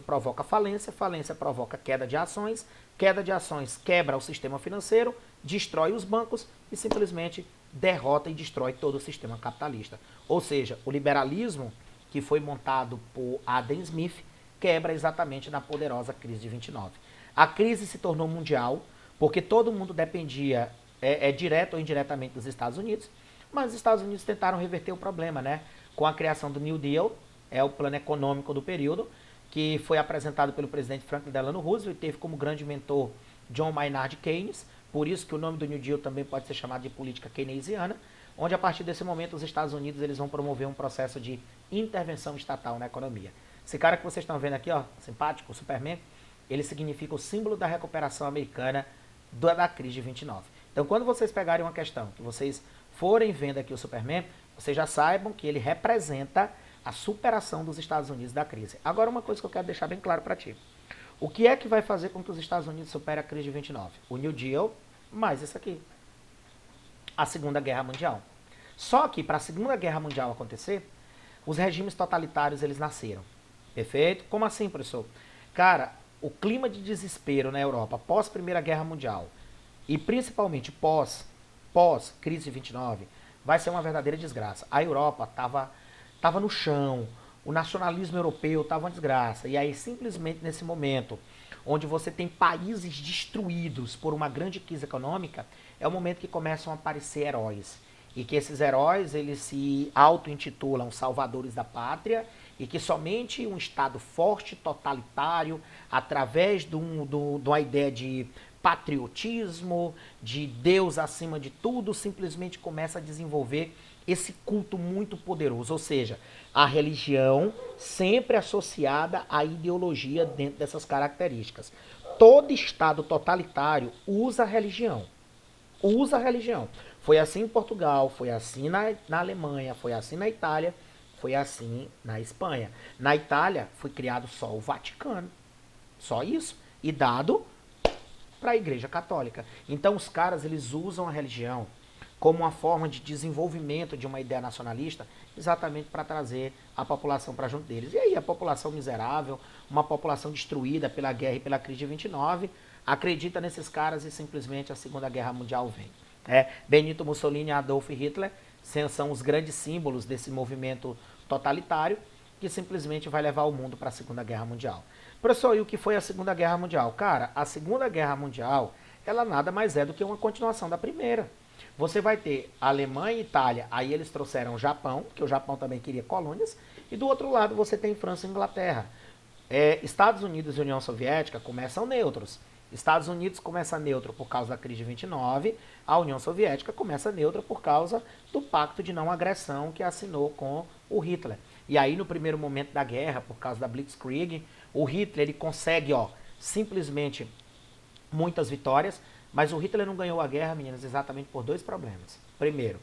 provoca falência, falência provoca queda de ações quebra o sistema financeiro, destrói os bancos e simplesmente derrota e destrói todo o sistema capitalista. Ou seja, o liberalismo que foi montado por Adam Smith quebra exatamente na poderosa crise de 29. A crise se tornou mundial porque todo mundo dependia direto ou indiretamente dos Estados Unidos, mas os Estados Unidos tentaram reverter o problema, né? Com a criação do New Deal, o plano econômico do período, que foi apresentado pelo presidente Franklin Delano Roosevelt e teve como grande mentor John Maynard Keynes, por isso que o nome do New Deal também pode ser chamado de política keynesiana, onde a partir desse momento os Estados Unidos eles vão promover um processo de intervenção estatal na economia. Esse cara que vocês estão vendo aqui, ó, simpático, o Superman, ele significa o símbolo da recuperação americana da crise de 29. Então, quando vocês pegarem uma questão, que vocês forem vendo aqui o Superman, vocês já saibam que ele representa a superação dos Estados Unidos da crise. Agora, uma coisa que eu quero deixar bem claro para ti. O que é que vai fazer com que os Estados Unidos superem a crise de 29? O New Deal, mais isso aqui. A Segunda Guerra Mundial. Só que, para a Segunda Guerra Mundial acontecer, os regimes totalitários, eles nasceram. Perfeito? Como assim, professor? Cara, o clima de desespero na Europa pós Primeira Guerra Mundial e principalmente pós crise de 29 vai ser uma verdadeira desgraça. A Europa estava no chão, o nacionalismo europeu estava uma desgraça. E aí, simplesmente nesse momento, onde você tem países destruídos por uma grande crise econômica, é o momento que começam a aparecer heróis. E que esses heróis, eles se auto-intitulam salvadores da pátria e que somente um Estado forte, totalitário, através de uma ideia de patriotismo, de Deus acima de tudo, simplesmente começa a desenvolver esse culto muito poderoso. Ou seja, a religião sempre associada à ideologia dentro dessas características. Todo Estado totalitário usa a religião. Usa a religião. Foi assim em Portugal, foi assim na Alemanha, foi assim na Itália, foi assim na Espanha. Na Itália foi criado só o Vaticano. Só isso. E dado para a Igreja Católica. Então os caras eles usam a religião como uma forma de desenvolvimento de uma ideia nacionalista, exatamente para trazer a população para junto deles. E aí a população miserável, uma população destruída pela guerra e pela crise de 29, acredita nesses caras e simplesmente a Segunda Guerra Mundial vem. Benito Mussolini e Adolf Hitler são os grandes símbolos desse movimento totalitário que simplesmente vai levar o mundo para a Segunda Guerra Mundial. Professor, e o que foi a Segunda Guerra Mundial? Cara, a Segunda Guerra Mundial, ela nada mais é do que uma continuação da primeira. Você vai ter Alemanha e Itália, aí eles trouxeram o Japão, que o Japão também queria colônias, e do outro lado você tem França e Inglaterra. Estados Unidos e União Soviética começam neutros. Estados Unidos começa neutro por causa da crise de 29, a União Soviética começa neutra por causa do pacto de não agressão que assinou com o Hitler. E aí no primeiro momento da guerra, por causa da Blitzkrieg, o Hitler ele consegue simplesmente muitas vitórias, mas o Hitler não ganhou a guerra, meninas, exatamente por dois problemas. Primeiro,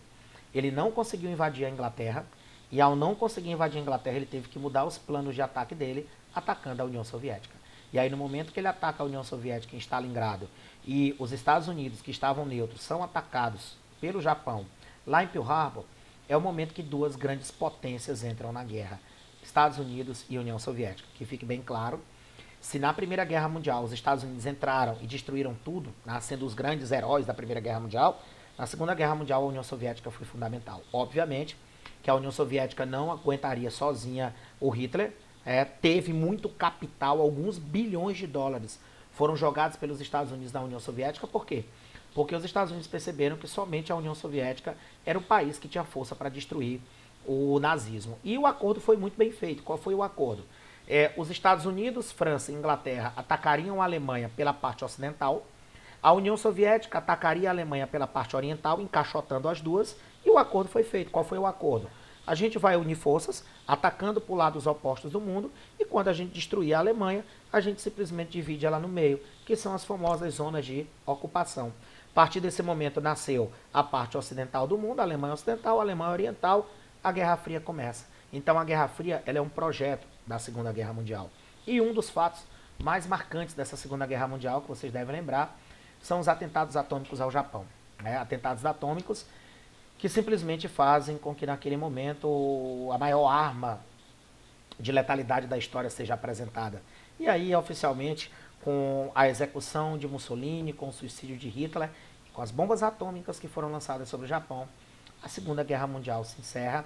ele não conseguiu invadir a Inglaterra, e ao não conseguir invadir a Inglaterra, ele teve que mudar os planos de ataque dele, atacando a União Soviética. E aí no momento que ele ataca a União Soviética em Stalingrado e os Estados Unidos, que estavam neutros, são atacados pelo Japão lá em Pearl Harbor, é o momento que duas grandes potências entram na guerra, Estados Unidos e União Soviética. Que fique bem claro, se na Primeira Guerra Mundial os Estados Unidos entraram e destruíram tudo, sendo os grandes heróis da Primeira Guerra Mundial, na Segunda Guerra Mundial a União Soviética foi fundamental. Obviamente que a União Soviética não aguentaria sozinha o Hitler, teve muito capital, alguns bilhões de dólares, foram jogados pelos Estados Unidos na União Soviética. Por quê? Porque os Estados Unidos perceberam que somente a União Soviética era o país que tinha força para destruir o nazismo. E o acordo foi muito bem feito. Qual foi o acordo? Os Estados Unidos, França e Inglaterra atacariam a Alemanha pela parte ocidental, a União Soviética atacaria a Alemanha pela parte oriental, encaixotando as duas, e o acordo foi feito. Qual foi o acordo? A gente vai unir forças, atacando por lados opostos do mundo, e quando a gente destruir a Alemanha, a gente simplesmente divide ela no meio, que são as famosas zonas de ocupação. A partir desse momento nasceu a parte ocidental do mundo, a Alemanha Ocidental, a Alemanha Oriental, a Guerra Fria começa. Então a Guerra Fria ela é um projeto da Segunda Guerra Mundial. E um dos fatos mais marcantes dessa Segunda Guerra Mundial, que vocês devem lembrar, são os atentados atômicos ao Japão. Atentados atômicos que simplesmente fazem com que naquele momento a maior arma de letalidade da história seja apresentada. E aí, oficialmente, com a execução de Mussolini, com o suicídio de Hitler, com as bombas atômicas que foram lançadas sobre o Japão, a Segunda Guerra Mundial se encerra.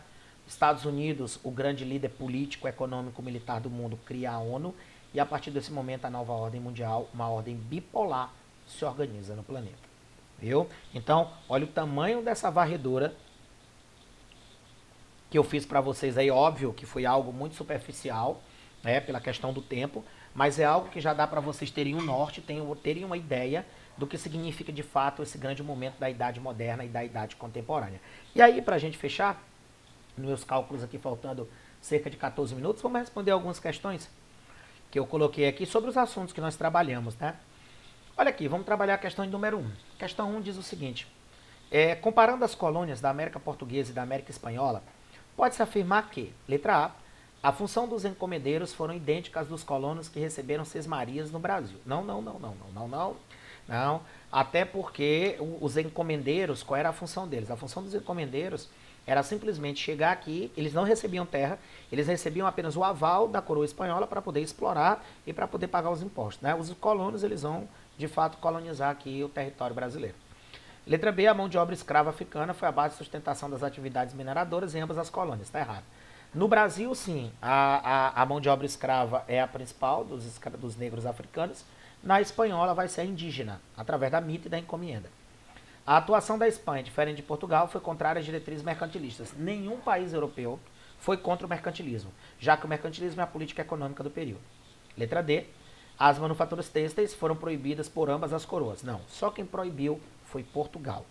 Estados Unidos, o grande líder político, econômico, militar do mundo, cria a ONU, e a partir desse momento a nova ordem mundial, uma ordem bipolar, se organiza no planeta. Viu? Então, olha o tamanho dessa varredura que eu fiz para vocês aí. Óbvio que foi algo muito superficial, pela questão do tempo, mas é algo que já dá para vocês terem um norte, terem uma ideia do que significa de fato esse grande momento da Idade Moderna e da Idade Contemporânea. E aí, para a gente fechar, nos meus cálculos aqui faltando cerca de 14 minutos, vamos responder algumas questões que eu coloquei aqui sobre os assuntos que nós trabalhamos, né? Olha aqui, vamos trabalhar a questão número 1. Questão 1 diz o seguinte: comparando as colônias da América Portuguesa e da América Espanhola, pode-se afirmar que, letra A função dos encomendeiros foram idênticas às dos colonos que receberam sesmarias no Brasil. Não. Até porque os encomendeiros, qual era a função deles? A função dos encomendeiros era simplesmente chegar aqui, eles não recebiam terra, eles recebiam apenas o aval da coroa espanhola para poder explorar e para poder pagar os impostos. Né? Os colonos, eles vão, de fato, colonizar aqui o território brasileiro. Letra B, a mão de obra escrava africana foi a base de sustentação das atividades mineradoras em ambas as colônias. Está errado. No Brasil, sim, a mão de obra escrava é a principal dos negros africanos. Na espanhola vai ser a indígena, através da mita e da encomenda. A atuação da Espanha, diferente de Portugal, foi contrária às diretrizes mercantilistas. Nenhum país europeu foi contra o mercantilismo, já que o mercantilismo é a política econômica do período. Letra D, as manufaturas têxteis foram proibidas por ambas as coroas. Não, só quem proibiu foi Portugal,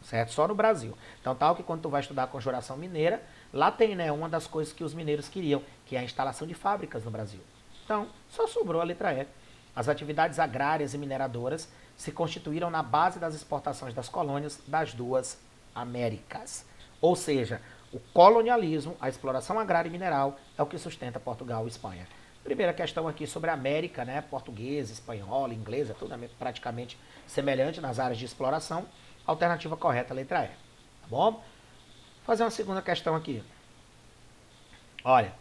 certo? Só no Brasil. Então, tal que quando tu vai estudar a conjuração mineira, lá tem, né, uma das coisas que os mineiros queriam, que é a instalação de fábricas no Brasil. Então, só sobrou a letra E. As atividades agrárias e mineradoras se constituíram na base das exportações das colônias das duas Américas. Ou seja, o colonialismo, a exploração agrária e mineral é o que sustenta Portugal e Espanha. Primeira questão aqui sobre a América, né? Portuguesa, espanhola, inglesa, tudo praticamente semelhante nas áreas de exploração. Alternativa correta, letra E. Tá bom? Vou fazer uma segunda questão aqui. Olha,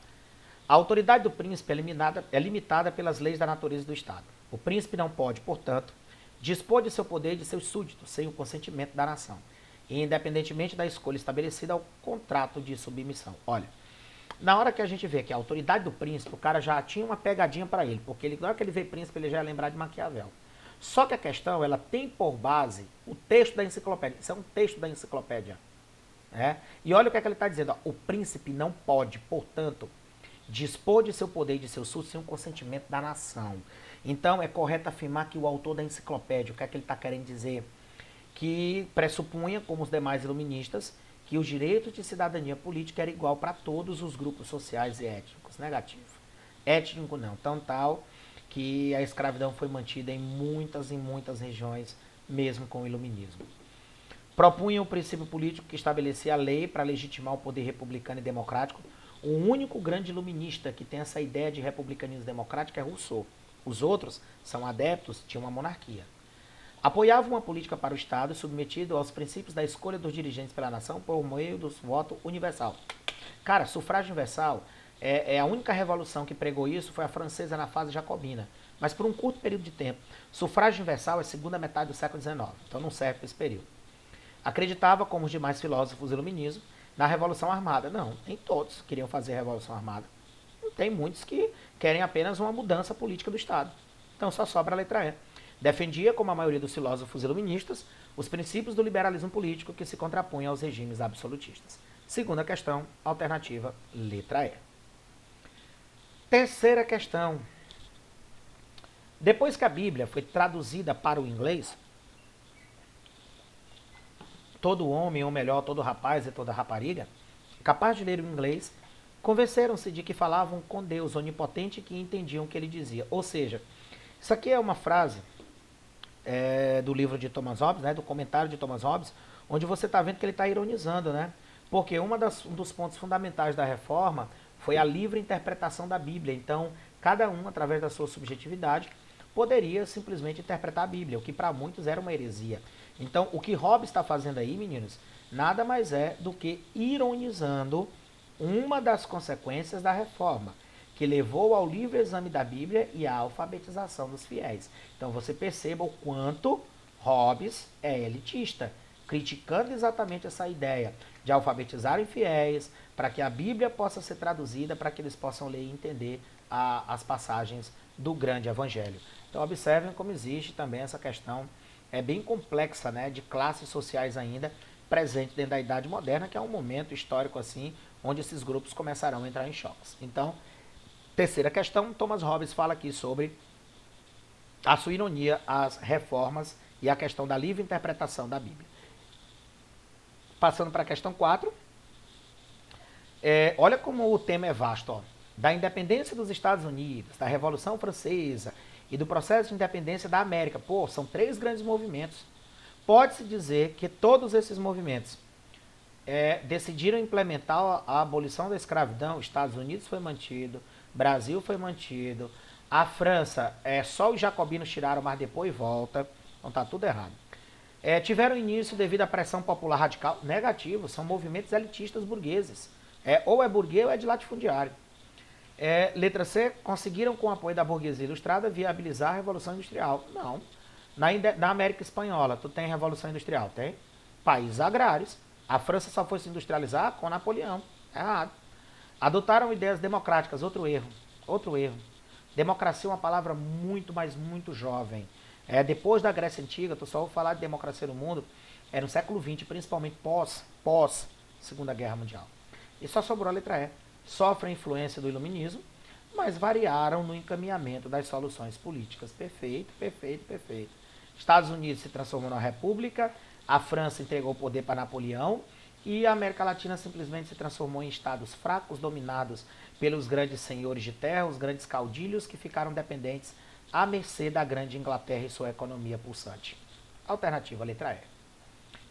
a autoridade do príncipe é limitada pelas leis da natureza do Estado. O príncipe não pode, portanto, dispor de seu poder e de seus súditos sem o consentimento da nação, e independentemente da escolha estabelecida ao contrato de submissão. Olha, na hora que a gente vê que a autoridade do príncipe, o cara já tinha uma pegadinha para ele, porque na hora que ele vê príncipe, ele já ia lembrar de Maquiavel. Só que a questão, ela tem por base o texto da enciclopédia. Isso é um texto da enciclopédia. E olha o que é que ele está dizendo. Ó, o príncipe não pode, portanto, dispor de seu poder e de seus súditos sem o consentimento da nação. Então, é correto afirmar que o autor da enciclopédia, o que é que ele está querendo dizer? Que pressupunha, como os demais iluministas, que os direitos de cidadania política era igual para todos os grupos sociais e étnicos. Negativo. Étnico não. Tão tal que a escravidão foi mantida em muitas regiões, mesmo com o iluminismo. Propunha o princípio político que estabelecia a lei para legitimar o poder republicano e democrático. O único grande iluminista que tem essa ideia de republicanismo democrático é Rousseau. Os outros são adeptos de uma monarquia. Apoiava uma política para o Estado submetido aos princípios da escolha dos dirigentes pela nação por meio do voto universal. Cara, sufrágio universal é a única revolução que pregou isso, foi a francesa na fase jacobina. Mas por um curto período de tempo. Sufrágio universal é a segunda metade do século XIX, então não serve para esse período. Acreditava, como os demais filósofos iluministas, na Revolução Armada. Não, nem todos queriam fazer a Revolução Armada. Tem muitos que querem apenas uma mudança política do Estado. Então só sobra a letra E. Defendia, como a maioria dos filósofos iluministas, os princípios do liberalismo político que se contrapunham aos regimes absolutistas. Segunda questão, alternativa, letra E. Terceira questão. Depois que a Bíblia foi traduzida para o inglês, todo homem, ou melhor, todo rapaz e toda rapariga, capaz de ler o inglês, convenceram-se de que falavam com Deus onipotente e que entendiam o que ele dizia. Ou seja, isso aqui é uma frase do livro de Thomas Hobbes, né, do comentário de Thomas Hobbes, onde você está vendo que ele está ironizando, né? Porque um dos pontos fundamentais da reforma foi a livre interpretação da Bíblia. Então, cada um, através da sua subjetividade, poderia simplesmente interpretar a Bíblia, o que para muitos era uma heresia. Então, o que Hobbes está fazendo aí, meninos, nada mais é do que ironizando uma das consequências da reforma, que levou ao livre exame da Bíblia e à alfabetização dos fiéis. Então você perceba o quanto Hobbes é elitista, criticando exatamente essa ideia de alfabetizar fiéis, para que a Bíblia possa ser traduzida, para que eles possam ler e entender as passagens do grande evangelho. Então observem como existe também essa questão bem complexa, né, de classes sociais ainda presente dentro da Idade Moderna, que é um momento histórico assim, onde esses grupos começarão a entrar em choques. Então, terceira questão, Thomas Hobbes fala aqui sobre a sua ironia, as reformas e a questão da livre interpretação da Bíblia. Passando para a questão 4, olha como o tema é vasto, ó. Da independência dos Estados Unidos, da Revolução Francesa e do processo de independência da América. Pô, são 3 grandes movimentos. Pode-se dizer que todos esses movimentos decidiram implementar a abolição da escravidão. Estados Unidos foi mantido, Brasil foi mantido, a França, só os jacobinos tiraram, mas depois volta. Então tá tudo errado. Tiveram início devido à pressão popular radical. Negativo, são movimentos elitistas burgueses. Ou é burguês ou é de latifundiário. Letra C, conseguiram com o apoio da burguesia ilustrada viabilizar a Revolução Industrial. Não. Na América Espanhola, tu tem Revolução Industrial? Tem. Países agrários. A França só foi se industrializar com Napoleão. Errado. Adotaram ideias democráticas. Outro erro. Democracia é uma palavra muito, mas muito jovem. Depois da Grécia Antiga, tu só ouve falar de democracia no mundo, no século XX, principalmente pós Segunda Guerra Mundial. E só sobrou a letra E. Sofrem influência do iluminismo, mas variaram no encaminhamento das soluções políticas. Perfeito. Estados Unidos se transformou numa república, a França entregou o poder para Napoleão e a América Latina simplesmente se transformou em estados fracos, dominados pelos grandes senhores de terra, os grandes caudilhos que ficaram dependentes à mercê da grande Inglaterra e sua economia pulsante. Alternativa, letra E.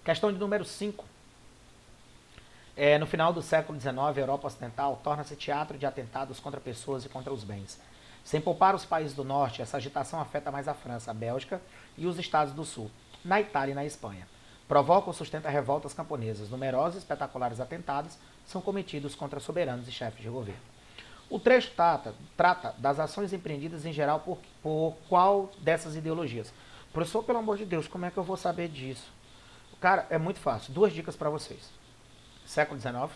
Questão de número 5. No final do século XIX, a Europa Ocidental torna-se teatro de atentados contra pessoas e contra os bens. Sem poupar os países do norte, essa agitação afeta mais a França, a Bélgica e os estados do sul, na Itália e na Espanha. Provoca ou sustenta revoltas camponesas. Numerosos e espetaculares atentados são cometidos contra soberanos e chefes de governo. O trecho trata das ações empreendidas em geral por qual dessas ideologias. Professor, pelo amor de Deus, como é que eu vou saber disso? Cara, é muito fácil. 2 dicas para vocês. Século XIX.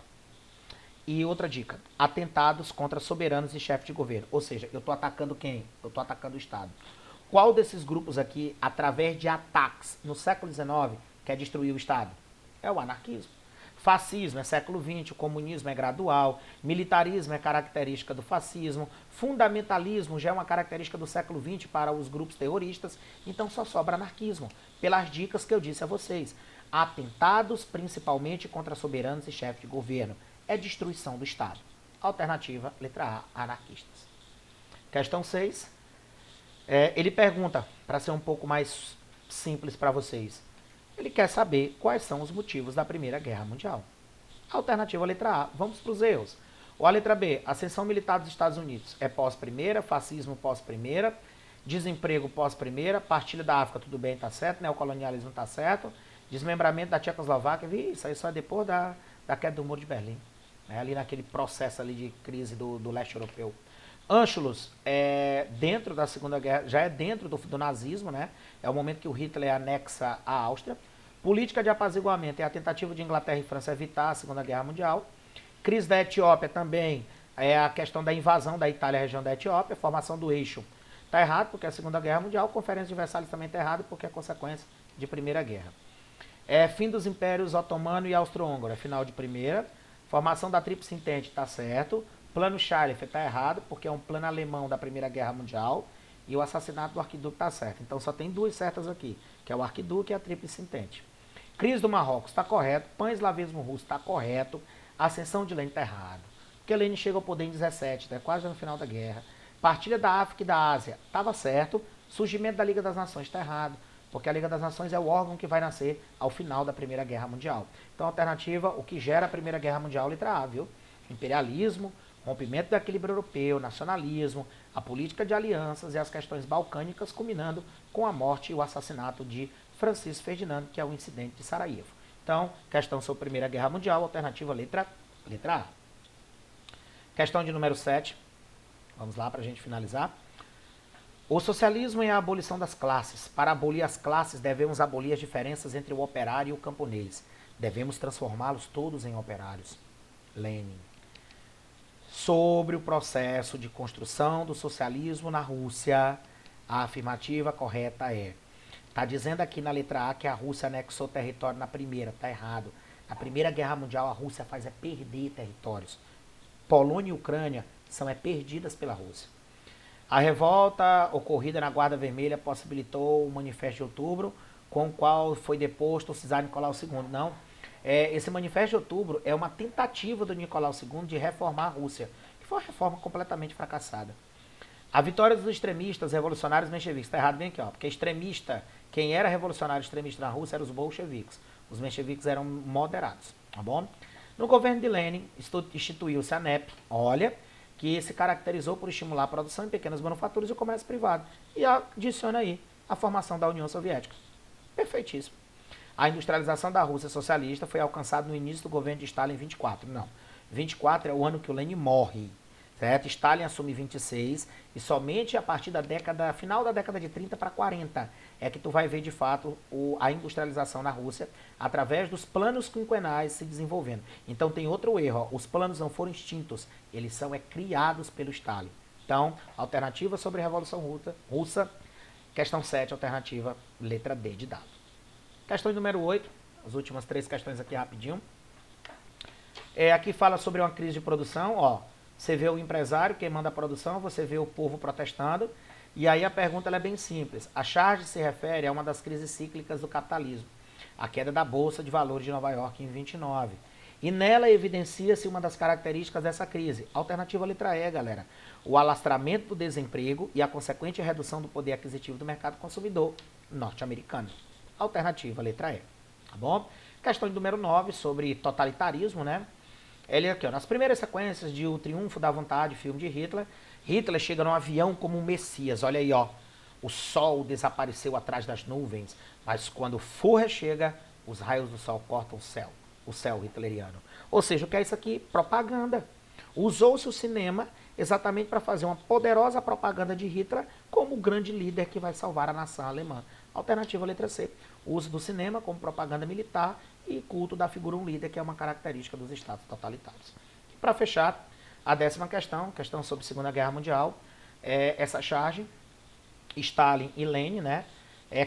E outra dica, atentados contra soberanos e chefes de governo. Ou seja, eu estou atacando quem? Eu estou atacando o Estado. Qual desses grupos aqui, através de ataques no século XIX, quer destruir o Estado? É o anarquismo. Fascismo é século XX, o comunismo é gradual, militarismo é característica do fascismo, fundamentalismo já é uma característica do século XX para os grupos terroristas, então só sobra anarquismo, pelas dicas que eu disse a vocês. Atentados principalmente contra soberanos e chefes de governo. É destruição do Estado. Alternativa, letra A, anarquistas. Questão 6. Ele pergunta, para ser um pouco mais simples para vocês, ele quer saber quais são os motivos da Primeira Guerra Mundial. Alternativa, letra A, vamos para os erros. Ou a letra B, ascensão militar dos Estados Unidos é pós-primeira, fascismo pós-primeira, desemprego pós-primeira, partilha da África, tudo bem, tá certo, neocolonialismo tá certo, desmembramento da Tchecoslováquia, isso aí só é depois da queda do Muro de Berlim. Ali naquele processo ali de crise do leste europeu. Ânschluss, dentro da Segunda Guerra, já é dentro do nazismo, né? É o momento que o Hitler anexa a Áustria. Política de apaziguamento é a tentativa de Inglaterra e França evitar a Segunda Guerra Mundial. Crise da Etiópia também é a questão da invasão da Itália à região da Etiópia, formação do eixo Está errado porque é a Segunda Guerra Mundial. Conferência de Versalhes também está errado porque é consequência de Primeira Guerra. Fim dos impérios otomano e austro-húngaro, é final de primeira. Formação da Tríplice Entente, está certo. Plano Scharlach está errado porque é um plano alemão da Primeira Guerra Mundial. E o assassinato do arquiduque está certo. Então só tem duas certas aqui, que é o arquiduque e a Tríplice Entente. Crise do Marrocos está correto. Pan-eslavismo russo está correto. Ascensão de Lenin está errado. Porque Lenin chega ao poder em 17, né, quase no final da guerra. Partilha da África e da Ásia estava certo. Surgimento da Liga das Nações está errado. Porque a Liga das Nações é o órgão que vai nascer ao final da Primeira Guerra Mundial. Então, alternativa, o que gera a Primeira Guerra Mundial, letra A, viu? Imperialismo, rompimento do equilíbrio europeu, nacionalismo, a política de alianças e as questões balcânicas, culminando com a morte e o assassinato de Francisco Ferdinando, que é o incidente de Sarajevo. Então, questão sobre a Primeira Guerra Mundial, alternativa letra A. Questão de número 7. Vamos lá para a gente finalizar. O socialismo é a abolição das classes. Para abolir as classes, devemos abolir as diferenças entre o operário e o camponês. Devemos transformá-los todos em operários. Lenin. Sobre o processo de construção do socialismo na Rússia, a afirmativa correta é: está dizendo aqui na letra A que a Rússia anexou território na primeira. Está errado. Na Primeira Guerra Mundial, a Rússia faz é perder territórios. Polônia e Ucrânia são perdidas pela Rússia. A revolta ocorrida na Guarda Vermelha possibilitou o Manifesto de Outubro, com o qual foi deposto o czar Nicolau II. Não, esse Manifesto de Outubro é uma tentativa do Nicolau II de reformar a Rússia, que foi uma reforma completamente fracassada. A vitória dos extremistas revolucionários mencheviques. Está errado bem aqui, ó, porque extremista, quem era revolucionário extremista na Rússia eram os bolcheviques. Os mencheviques eram moderados, tá bom? No governo de Lenin, instituiu-se a NEP, olha, que se caracterizou por estimular a produção em pequenas manufaturas e o comércio privado. E adiciona aí a formação da União Soviética. Perfeitíssimo. A industrialização da Rússia socialista foi alcançada no início do governo de Stalin em 24. Não, 24 é o ano que o Lenin morre. Certo? Stalin assume 26 e somente a partir da final da década de 30 para 40 é que tu vai ver de fato a industrialização na Rússia através dos planos quinquenais se desenvolvendo. Então tem outro erro, ó, os planos não foram extintos, eles são criados pelo Stalin. Então, alternativa sobre a Revolução Russa, questão 7, alternativa letra D de dado. Questão número 8, as últimas 3 questões aqui rapidinho. Aqui fala sobre uma crise de produção, ó. Você vê o empresário queimando a produção, você vê o povo protestando, e aí a pergunta é bem simples. A charge se refere a uma das crises cíclicas do capitalismo, a queda da Bolsa de Valores de Nova York em 29. E nela evidencia-se uma das características dessa crise. Alternativa letra E, galera. O alastramento do desemprego e a consequente redução do poder aquisitivo do mercado consumidor norte-americano. Alternativa letra E. Tá bom? Questão número 9 sobre totalitarismo, né? Ele aqui, ó, nas primeiras sequências de O Triunfo da Vontade, filme de Hitler, Hitler chega num avião como um Messias. Olha aí, ó. O sol desapareceu atrás das nuvens, mas quando o Führer chega, os raios do sol cortam o céu hitleriano. Ou seja, o que é isso aqui? Propaganda. Usou-se o cinema exatamente para fazer uma poderosa propaganda de Hitler como o grande líder que vai salvar a nação alemã. Alternativa letra C. Uso do cinema como propaganda militar e culto da figura um líder, que é uma característica dos estados totalitários. E para fechar, a 10ª questão sobre a Segunda Guerra Mundial, essa charge, Stalin e Lenin, né,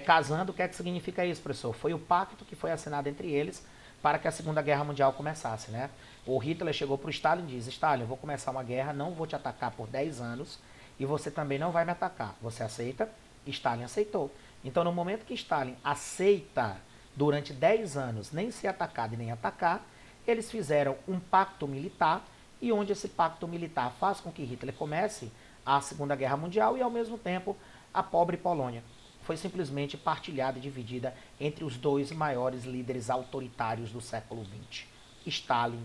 casando. O que é que significa isso, professor? Foi o pacto que foi assinado entre eles para que a Segunda Guerra Mundial começasse, né? O Hitler chegou para o Stalin e diz: Stalin, eu vou começar uma guerra, não vou te atacar por 10 anos e você também não vai me atacar. Você aceita? Stalin aceitou. Então, no momento que Stalin aceita durante 10 anos nem ser atacado e nem atacar, eles fizeram um pacto militar, e onde esse pacto militar faz com que Hitler comece a Segunda Guerra Mundial e, ao mesmo tempo, a pobre Polônia foi simplesmente partilhada e dividida entre os dois maiores líderes autoritários do século XX, Stalin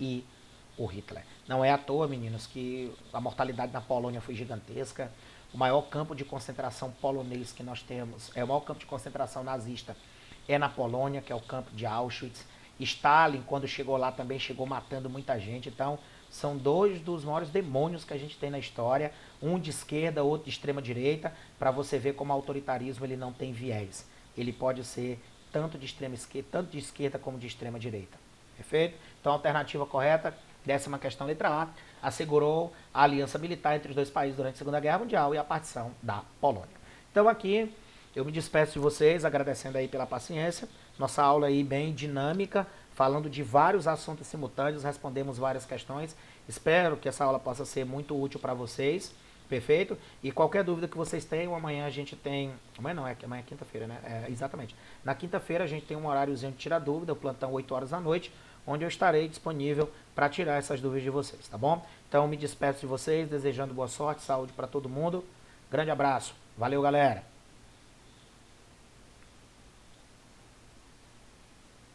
e o Hitler. Não é à toa, meninos, que a mortalidade na Polônia foi gigantesca. O maior campo de concentração polonês que nós temos, o maior campo de concentração nazista é na Polônia, que é o campo de Auschwitz. Stalin, quando chegou lá, também chegou matando muita gente. Então, são dois dos maiores demônios que a gente tem na história, um de esquerda, outro de extrema direita, para você ver como o autoritarismo ele não tem viés. Ele pode ser tanto de extrema esquerda, tanto de esquerda como de extrema direita. Perfeito? Então, a alternativa correta, Décima questão, letra A, assegurou a aliança militar entre os dois países durante a Segunda Guerra Mundial e a partição da Polônia. Então aqui eu me despeço de vocês, agradecendo aí pela paciência. Nossa aula aí bem dinâmica, falando de vários assuntos simultâneos, respondemos várias questões. Espero que essa aula possa ser muito útil para vocês, perfeito? E qualquer dúvida que vocês tenham, amanhã a gente tem... Amanhã não, amanhã é quinta-feira, né? Exatamente. Na quinta-feira a gente tem um horáriozinho de tirar dúvida, o plantão 8 horas da noite, onde eu estarei disponível para tirar essas dúvidas de vocês, tá bom? Então me despeço de vocês, desejando boa sorte, saúde para todo mundo. Grande abraço. Valeu, galera!